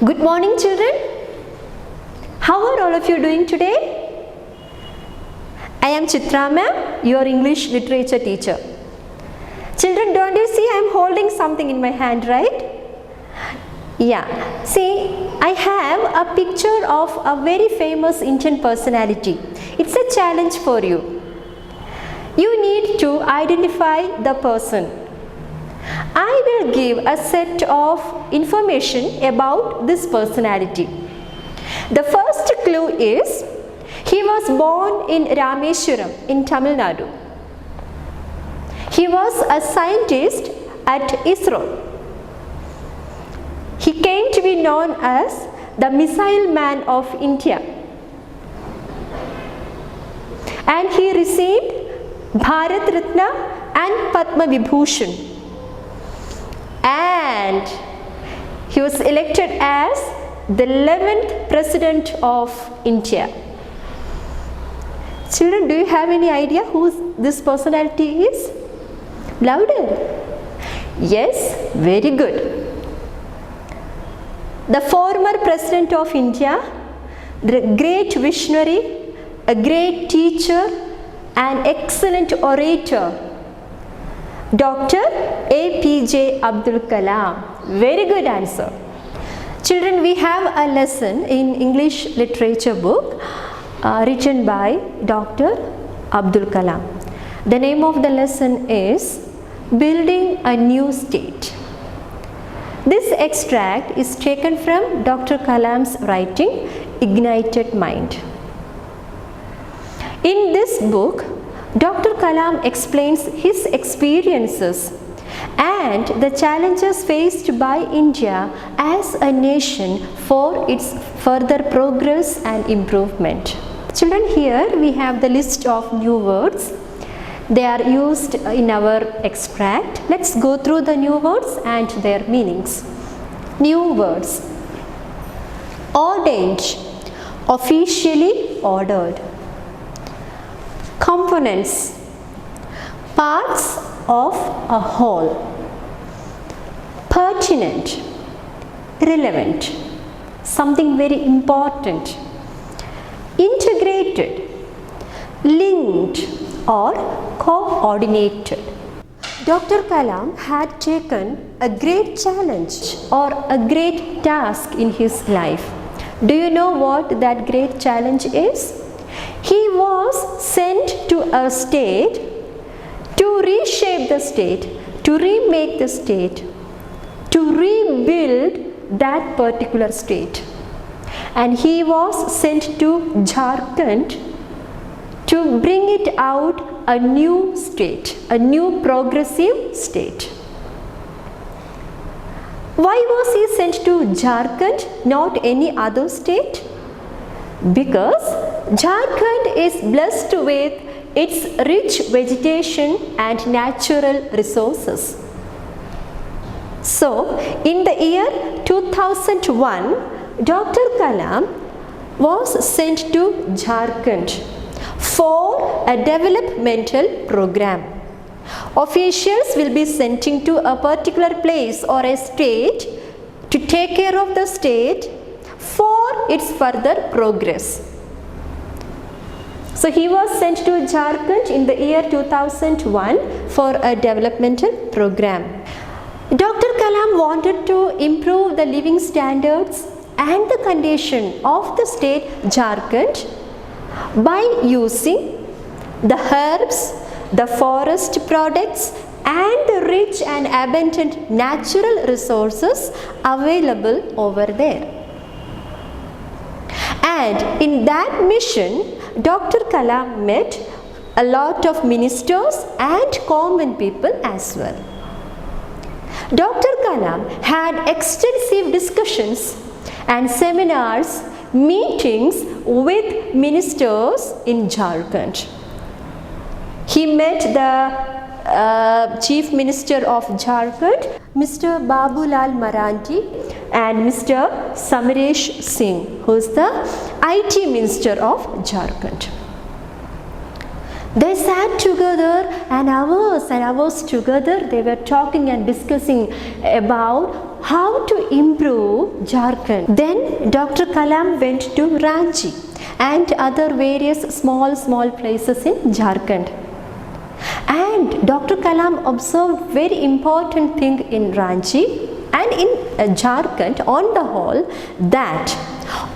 Good morning, children. How are all of you doing today? I am Chitra ma'am, your English literature teacher. Children, don't you see I am holding something in my hand, right? Yeah. See, I have a picture of a very famous Indian personality. It's a challenge for you. You need to identify the person. I will give a set of information about this personality. The first clue is he was born in Rameswaram in Tamil Nadu. He was a scientist at ISRO. He came to be known as the Missile Man of India. And he received Bharat Ratna and Padma Vibhushan. And he was elected as the 11th President of India. Children, do you have any idea who this personality is? Louder. Yes, very good. The former President of India, the great visionary, a great teacher, an excellent orator, Dr. APJ Abdul Kalam. Very good answer. Children, we have a lesson in English literature book written by Dr. Abdul Kalam. The name of the lesson is Building a New State. This extract is taken from Dr. Kalam's writing Ignited Mind. In this book, Dr. Kalam explains his experiences and the challenges faced by India as a nation for its further progress and improvement. Children, here we have the list of new words. They are used in our extract. Let's go through the new words and their meanings. New words. Ordained, officially ordered. Components, parts of a whole. Pertinent, relevant, something very important. Integrated, linked or coordinated. Dr. Kalam had taken a great challenge or a great task in his life. Do you know what that great challenge is? He was sent to a state to reshape the state, to remake the state, to rebuild that particular state. And he was sent to Jharkhand to bring it out a new state, a new progressive state. Why was he sent to Jharkhand, not any other state? Because Jharkhand is blessed with its rich vegetation and natural resources. So, in the year 2001, Dr. Kalam was sent to Jharkhand for a developmental program. Officials will be sending to a particular place or a state to take care of the state for its further progress. So he was sent to Jharkhand in the year 2001 for a developmental program. Dr. Kalam wanted to improve the living standards and the condition of the state Jharkhand by using the herbs, the forest products and the rich and abundant natural resources available over there. And in that mission, Dr. Kalam met a lot of ministers and common people as well. Dr. Kalam had extensive discussions and seminars, meetings with ministers in Jharkhand. He met the Chief Minister of Jharkhand, Mr. Babulal Marandi, and Mr. Samaresh Singh, who is the IT Minister of Jharkhand. They sat together and hours together. They were talking and discussing about how to improve Jharkhand. Then Dr. Kalam went to Ranchi and other various small places in Jharkhand. And Dr. Kalam observed very important thing in Ranchi and in Jharkhand on the whole, that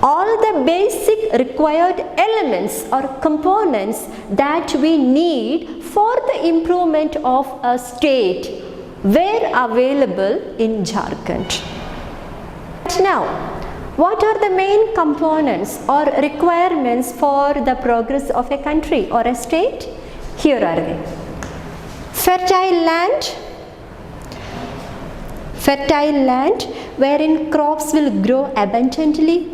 all the basic required elements or components that we need for the improvement of a state were available in Jharkhand. Now, what are the main components or requirements for the progress of a country or a state? Here are they. Fertile land wherein crops will grow abundantly,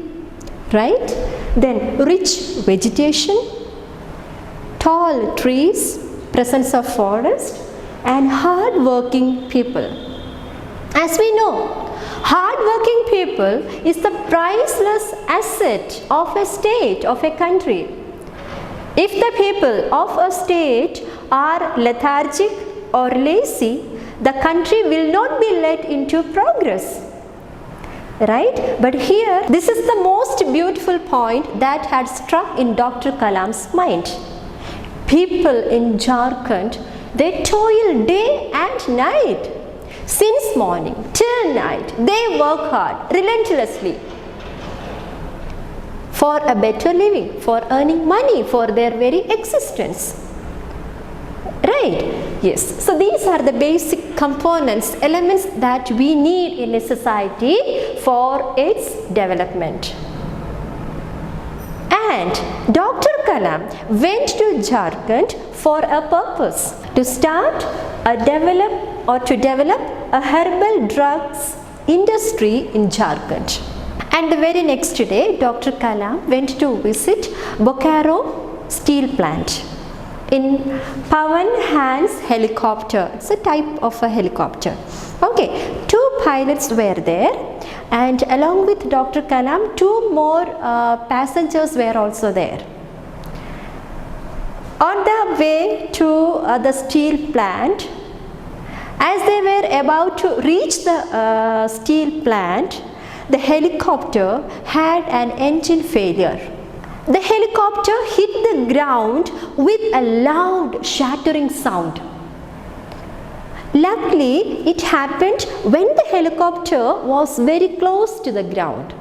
right? Then rich vegetation, tall trees, presence of forest, and hard working people. As we know, hard working people is the priceless asset of a state, of a country. If the people of a state are lethargic or lazy, the country will not be led into progress, right? But here, this is the most beautiful point that had struck in Dr. Kalam's mind. People in Jharkhand, they toil day and night. Since morning till night, they work hard, relentlessly, for a better living, for earning money, for their very existence. Right? Yes. So these are the basic components, elements that we need in a society for its development. And Dr. Kalam went to Jharkhand for a purpose, to start to develop a herbal drugs industry in Jharkhand. And the very next day, Dr. Kalam went to visit Bokaro steel plant in Pawan Hans helicopter. It's a type of a helicopter. Okay, 2 pilots were there, and along with Dr. Kalam, 2 more passengers were also there. On the way to the steel plant, as they were about to reach the steel plant, the helicopter had an engine failure. The helicopter hit the ground with a loud shattering sound. Luckily, it happened when the helicopter was very close to the ground.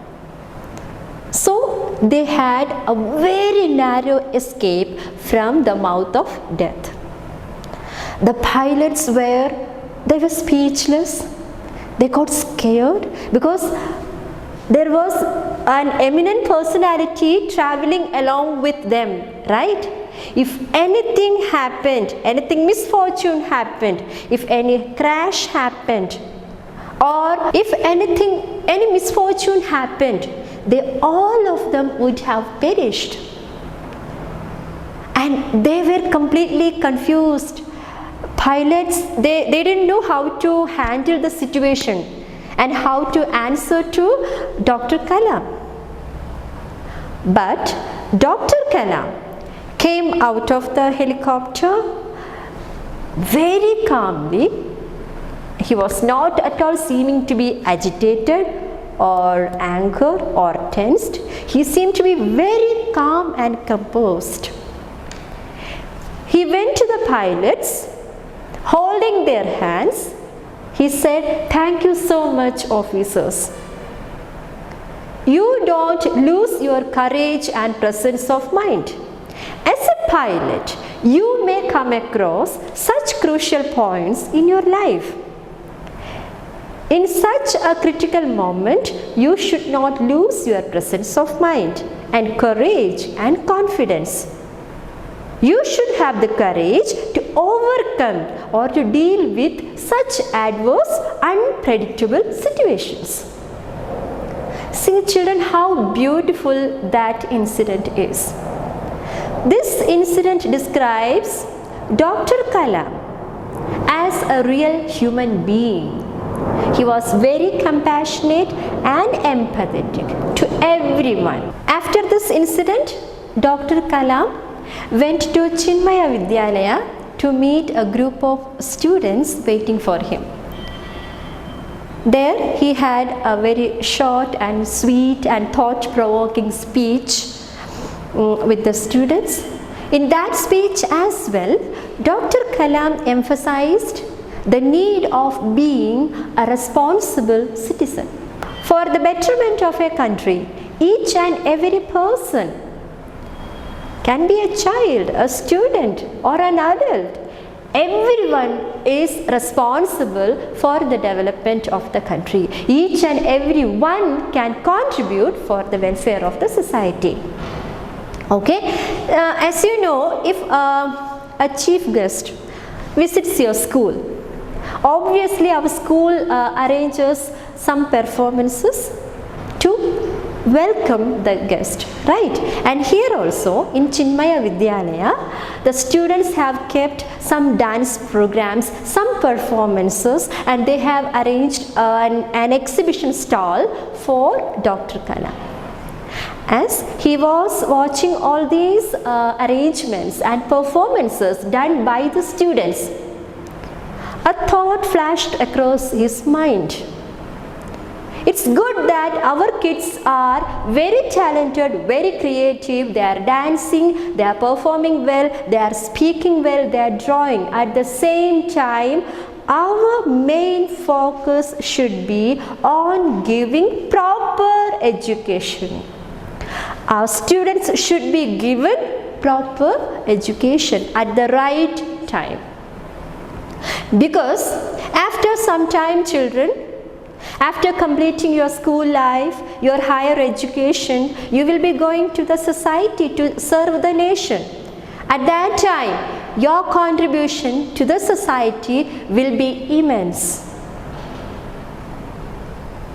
So, they had a very narrow escape from the mouth of death. The pilots were speechless. They got scared because there was an eminent personality traveling along with them, right? If anything happened, anything misfortune happened, if any crash happened, or if any misfortune happened, they all of them would have perished. And they were completely confused. Pilots, they didn't know how to handle the situation and how to answer to Dr. Kalam. But Dr. Kalam came out of the helicopter very calmly. He was not at all seeming to be agitated or angered or tensed. He seemed to be very calm and composed. He went to the pilots, holding their hands. He said, "Thank you so much, officers. You don't lose your courage and presence of mind. As a pilot, you may come across such crucial points in your life. In such a critical moment, you should not lose your presence of mind and courage and confidence. You should have the courage to overcome or to deal with such adverse, unpredictable situations." See, children, how beautiful that incident is. This incident describes Dr. Kalam as a real human being. He was very compassionate and empathetic to everyone. After this incident, Dr. Kalam went to Chinmaya Vidyalaya to meet a group of students waiting for him. There he had a very short and sweet and thought-provoking speech with the students. In that speech as well, Dr. Kalam emphasized the need of being a responsible citizen. For the betterment of a country, each and every person, can be a child, a student or an adult, everyone is responsible for the development of the country. Each and every one can contribute for the welfare of the society. Okay, as you know, if a chief guest visits your school, obviously our school arranges some performances to welcome the guest, right? And here also in Chinmaya Vidyalaya, the students have kept some dance programs, some performances, and they have arranged an exhibition stall for Dr. Kalam. As he was watching all these arrangements and performances done by the students, a thought flashed across his mind. It's good that our kids are very talented, very creative, they are dancing, they are performing well, they are speaking well, they are drawing. At the same time, our main focus should be on giving proper education. Our students should be given proper education at the right time. Because after some time, children, after completing your school life, your higher education, you will be going to the society to serve the nation. At that time, your contribution to the society will be immense.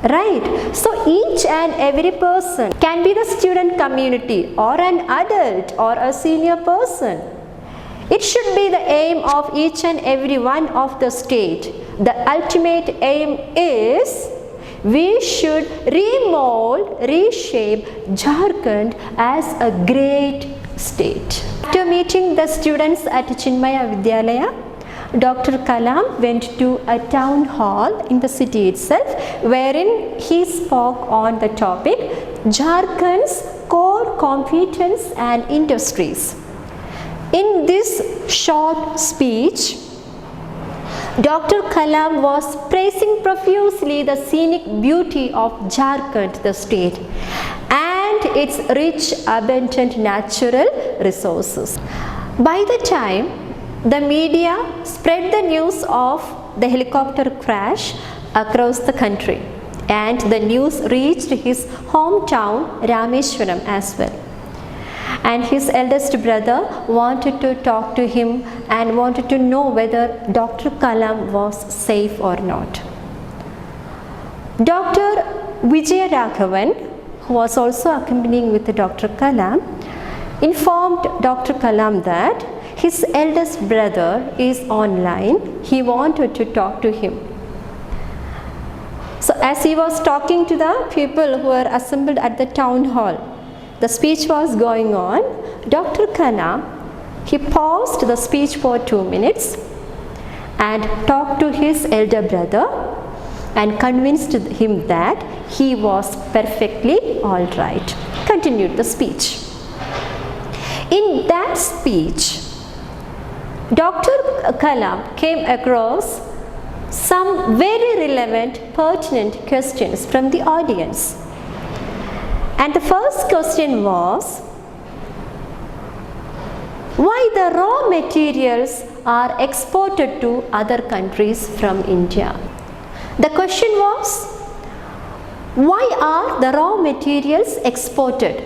Right? So each and every person can be the student community or an adult or a senior person. It should be the aim of each and every one of the state. The ultimate aim is we should remold, reshape Jharkhand as a great state. After meeting the students at Chinmaya Vidyalaya, Dr. Kalam went to a town hall in the city itself, wherein he spoke on the topic Jharkhand's core competence and industries. In this short speech, Dr. Kalam was praising profusely the scenic beauty of Jharkhand, the state, and its rich, abundant natural resources. By the time the media spread the news of the helicopter crash across the country, and the news reached his hometown Rameswaram as well. And his eldest brother wanted to talk to him and wanted to know whether Dr. Kalam was safe or not. Dr. Vijay Raghavan, who was also accompanying with Dr. Kalam, informed Dr. Kalam that his eldest brother is online. He wanted to talk to him. So as he was talking to the people who were assembled at the town hall, the speech was going on. Dr. Kalam, he paused the speech for 2 minutes and talked to his elder brother and convinced him that he was perfectly all right. Continued the speech. In that speech, Dr. Kalam came across some very relevant, pertinent questions from the audience. And the first question was, why the raw materials are exported to other countries from India? The question was, why are the raw materials exported?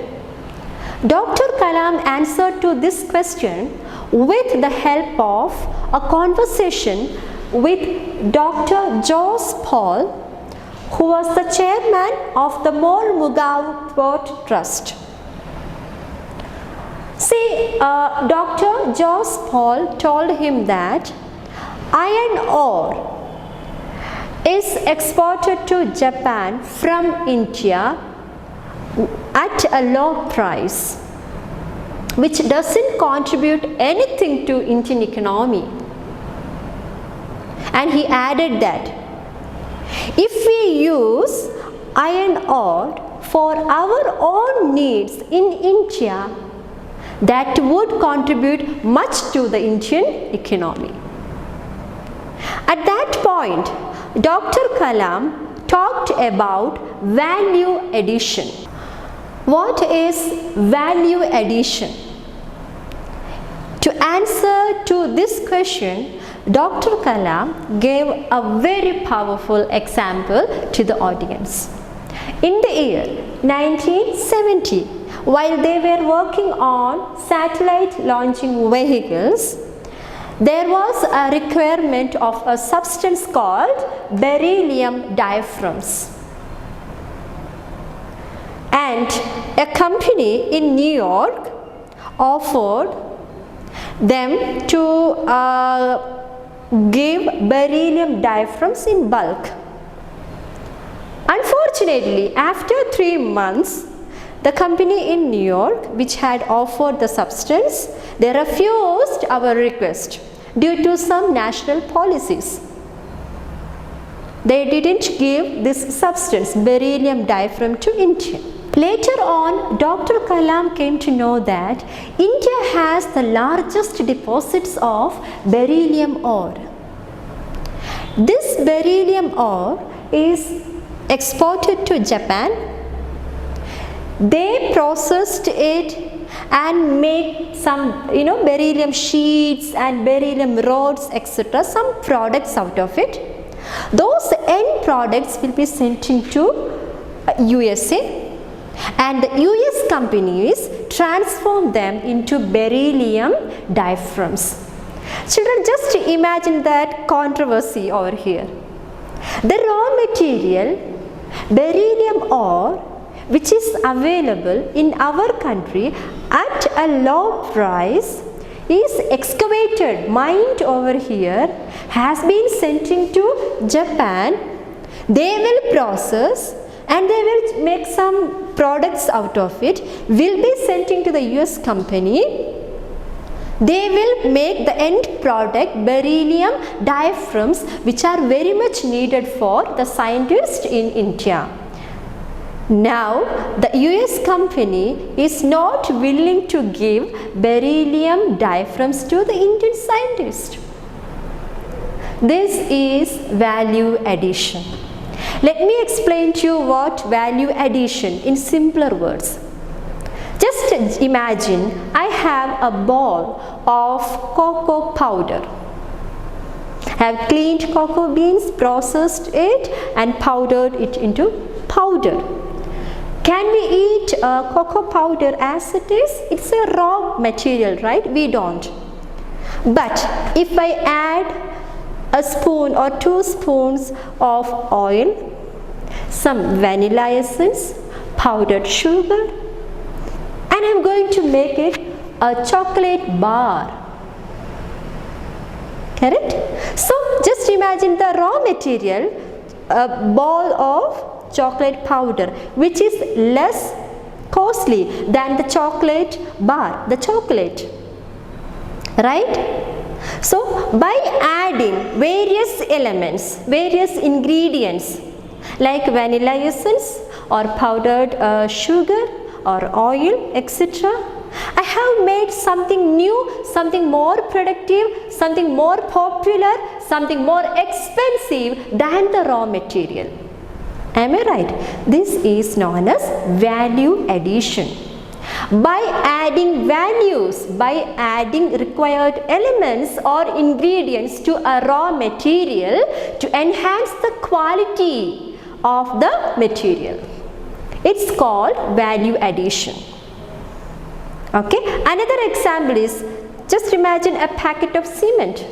Dr. Kalam answered to this question with the help of a conversation with Dr. Jos Paul, who was the chairman of the Mormugaon Port Trust. See, Dr. Jos Paul told him that iron ore is exported to Japan from India at a low price, which doesn't contribute anything to Indian economy. And he added that If we use iron ore for our own needs in India, that would contribute much to the Indian economy. At that point, Dr. Kalam talked about value addition. What is value addition? To answer to this question, Dr. Kalam gave a very powerful example to the audience. In the year 1970, while they were working on satellite launching vehicles, there was a requirement of a substance called beryllium diaphragms. And a company in New York offered them to give beryllium diaphragms in bulk. Unfortunately, after 3 months, the company in New York, which had offered the substance, they refused our request due to some national policies. They didn't give this substance, beryllium diaphragm, to India. Later on, Dr. Kalam came to know that India has the largest deposits of beryllium ore. This beryllium ore is exported to Japan. They processed it and make some beryllium sheets and beryllium rods, etc., some products out of it. Those end products will be sent into USA, and the US companies transform them into beryllium diaphragms. Children, just imagine that controversy over here. The raw material, beryllium ore, which is available in our country at a low price, is excavated, mined over here, has been sent into Japan. They will process and they will make some products out of it, will be sent into the US company. They will make the end product, beryllium diaphragms, which are very much needed for the scientists in India. Now, the US company is not willing to give beryllium diaphragms to the Indian scientists. This is value addition. Let me explain to you what value addition in simpler words. Just imagine I have a ball of cocoa powder. I have cleaned cocoa beans, processed it and powdered it into powder. Can we eat cocoa powder as it is? It's a raw material, right? We don't. But if I add a spoon or 2 spoons of oil, some vanilla essence, powdered sugar, and I'm going to make it a chocolate bar. Correct? So just imagine the raw material, a ball of chocolate powder, which is less costly than the chocolate bar, the chocolate, right? So by adding various elements, various ingredients like vanilla essence or powdered sugar or oil, etc., I have made something new, something more productive, something more popular, something more expensive than the raw material. Am I right? This is known as value addition. By adding values, by adding required elements or ingredients to a raw material to enhance the quality of the material. It's called value addition. Okay. Another example is, just imagine a packet of cement.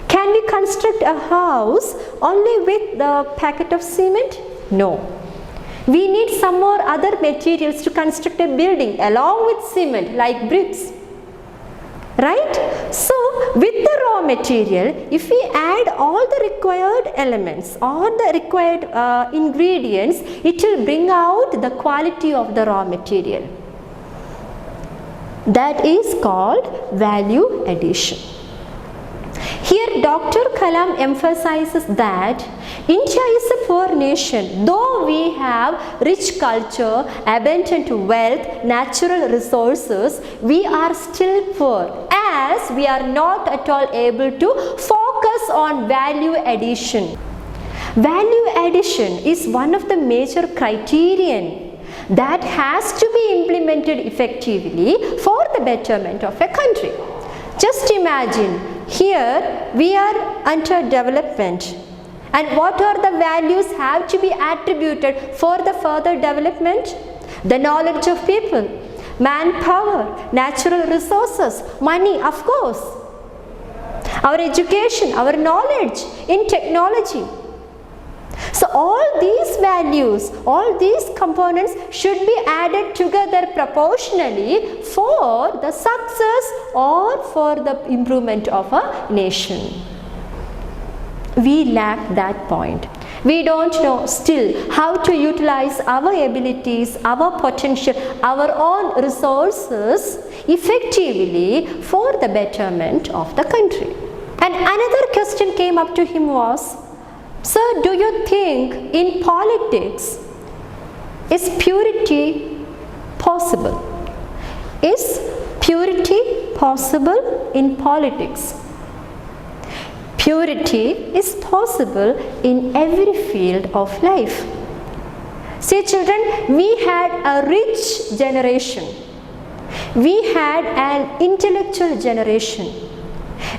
Can we construct a house only with the packet of cement? No. We need some more other materials to construct a building along with cement, like bricks. Right? So, with the raw material, if we add all the required elements, all the required ingredients, it will bring out the quality of the raw material. That is called value addition. Here Dr. Kalam emphasizes that India is a poor nation. Though we have rich culture, abundant wealth, natural resources, we are still poor, as we are not at all able to focus on value addition. Value addition is one of the major criterion that has to be implemented effectively for the betterment of a country. Just imagine, here we are under development, and what are the values have to be attributed for the further development? The knowledge of people, manpower, natural resources, money, of course, our education, our knowledge in technology. So all these values, all these components should be added together proportionally for the success or for the improvement of a nation. We lack that point. We don't know still how to utilize our abilities, our potential, our own resources effectively for the betterment of the country. And another question came up to him was, "Sir, do you think in politics is purity possible? Is purity possible in politics?" Purity is possible in every field of life. See children, we had a rich generation. We had an intellectual generation.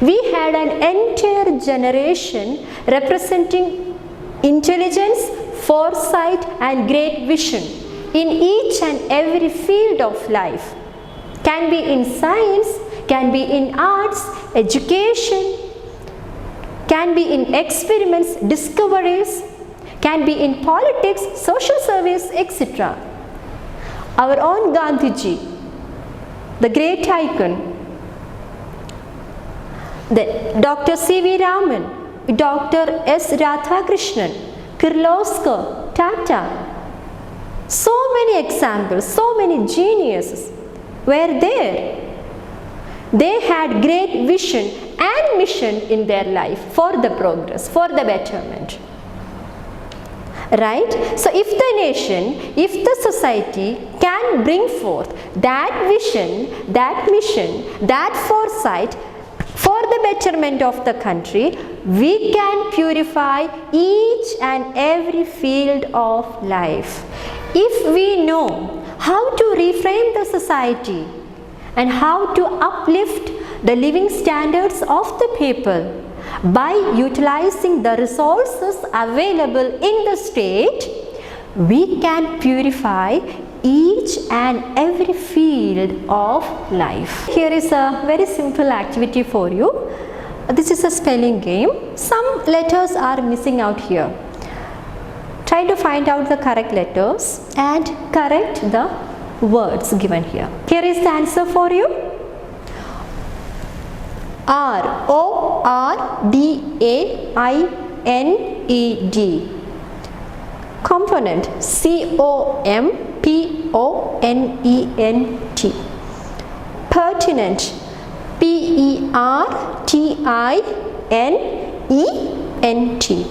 We had an entire generation representing intelligence, foresight and great vision in each and every field of life. Can be in science, can be in arts, education, can be in experiments, discoveries, can be in politics, social service, etc. Our own Gandhiji, the great icon, Dr. C.V. Raman, Dr. S. Radhakrishnan, Kirloskar, Tata. So many examples, so many geniuses were there. They had great vision and mission in their life for the progress, for the betterment. Right? So if the nation, if the society can bring forth that vision, that mission, that foresight for the betterment of the country, we can purify each and every field of life. If we know how to reframe the society and how to uplift the living standards of the people by utilizing the resources available in the state, we can purify each and every field of life. Here is a very simple activity for you. This is a spelling game. Some letters are missing out here. Try to find out the correct letters and correct the words given here. Here is the answer for you. R O R D A I N E D. Component C O M P O N E N T. Pertinent P E R T I N E N T.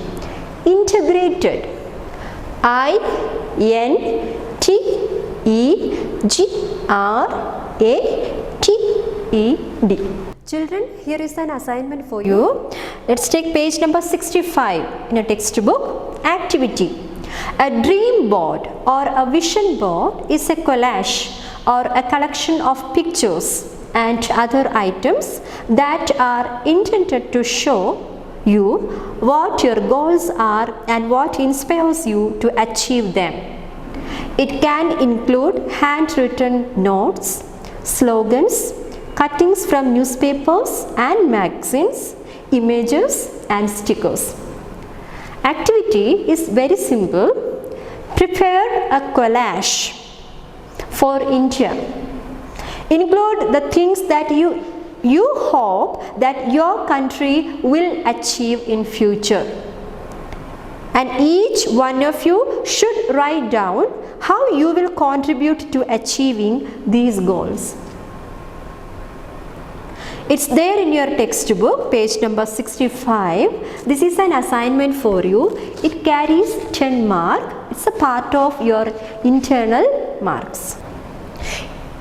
Integrated I N T E G R A T E D. Children, here is an assignment for you. Let's take page number 65 in a textbook. Activity. A dream board or a vision board is a collage or a collection of pictures and other items that are intended to show you what your goals are and what inspires you to achieve them. It can include handwritten notes, slogans, cuttings from newspapers and magazines, images and stickers. Activity is very simple. Prepare a collage for India. Include the things that you hope that your country will achieve in future. And each one of you should write down how you will contribute to achieving these goals. It's there in your textbook, page number 65. This is an assignment for you. It carries 10 marks. It's a part of your internal marks.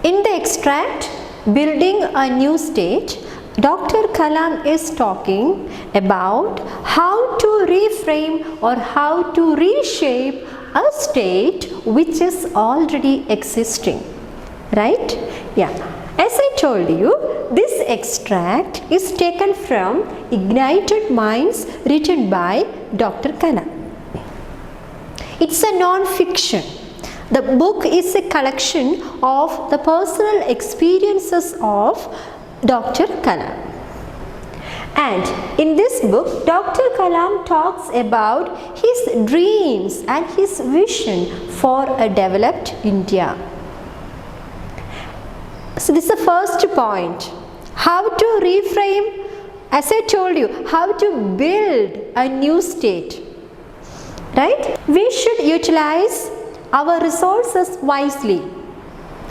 In the extract, Building a New State, Dr. Kalam is talking about how to reframe or how to reshape a state which is already existing. Right? Yeah. As I told you, this extract is taken from Ignited Minds written by Dr. Kalam. It's a non-fiction. The book is a collection of the personal experiences of Dr. Kalam. And in this book, Dr. Kalam talks about his dreams and his vision for a developed India. So this is the first point. How to reframe, as I told you, how to build a new state. Right? We should utilize our resources wisely.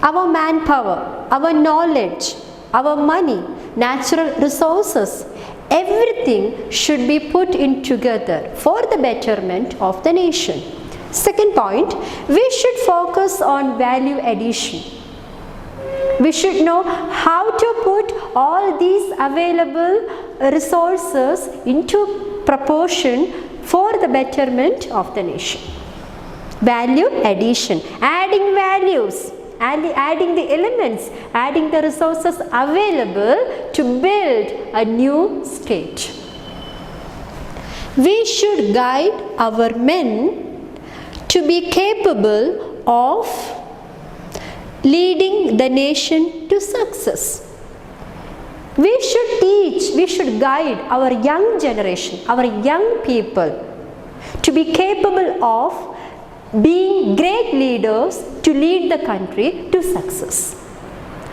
Our manpower, our knowledge, our money, natural resources, everything should be put in together for the betterment of the nation. Second point, we should focus on value addition. We should know how to put all these available resources into proportion for the betterment of the nation. Value addition, adding values, adding the elements, adding the resources available to build a new state. We should guide our men to be capable of leading the nation to success. We should teach, we should guide our young generation, our young people to be capable of being great leaders to lead the country to success.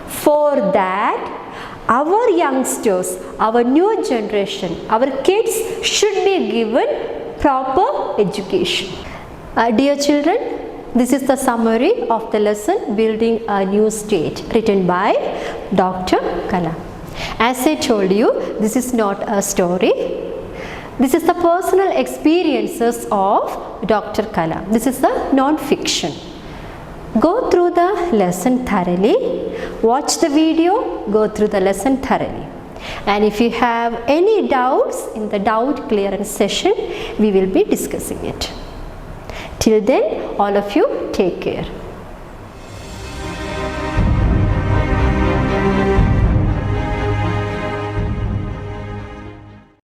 For that, our youngsters, our new generation, our kids should be given proper education. Dear children, this is the summary of the lesson Building a New State written by Dr. Kalam. As I told you, this is not a story. This is the personal experiences of Dr. Kalam. This is a non-fiction. Go through the lesson thoroughly. Watch the video. Go through the lesson thoroughly. And if you have any doubts in the doubt clearance session, we will be discussing it. Till then, all of you take care.